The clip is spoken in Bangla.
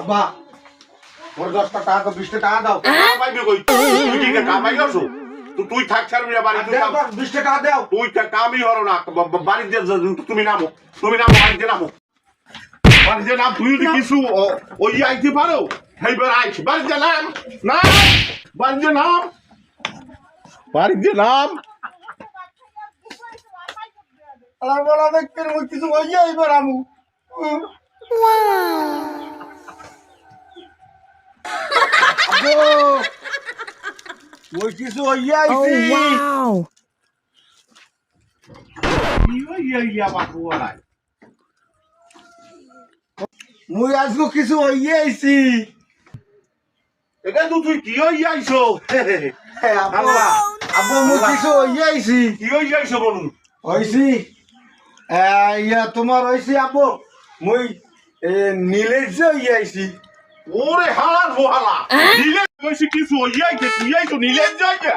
আব্বা ওর 10টা টাকা 20টা টাকা দাও পাইবি কই তুই কি কামাই করছো তুই থাক ছাড়বি না বাড়ি তুই 20টা টাকা দাও তুই কামই হলো না বাড়িতে তুমি নামো বাড়িতে নামো তুই যদি কিছু ওই আইতে পারো সেইবার আইস বাড়িতে নাম না বাড়িতে নাম আর বলা দেখতে ওই কিছু হইয়া এবার আমু ওই কিছু হইয়া আইছি মুই আজকে কিছু হইয়া আইছি এটা তুই কি হইয়া আইছো আব্বা মুই কিছু হইয়া আইছি কি হইয়া আইছো বলুন হইছি ইয়া তোমার হইছি আব্বু মুই নীলেশ হইয়া আইছি ওরে হালার বহালা নীলেশ কইছি কিছু হইয়া আইছে তুই আইছো নীলেশ যাইয়া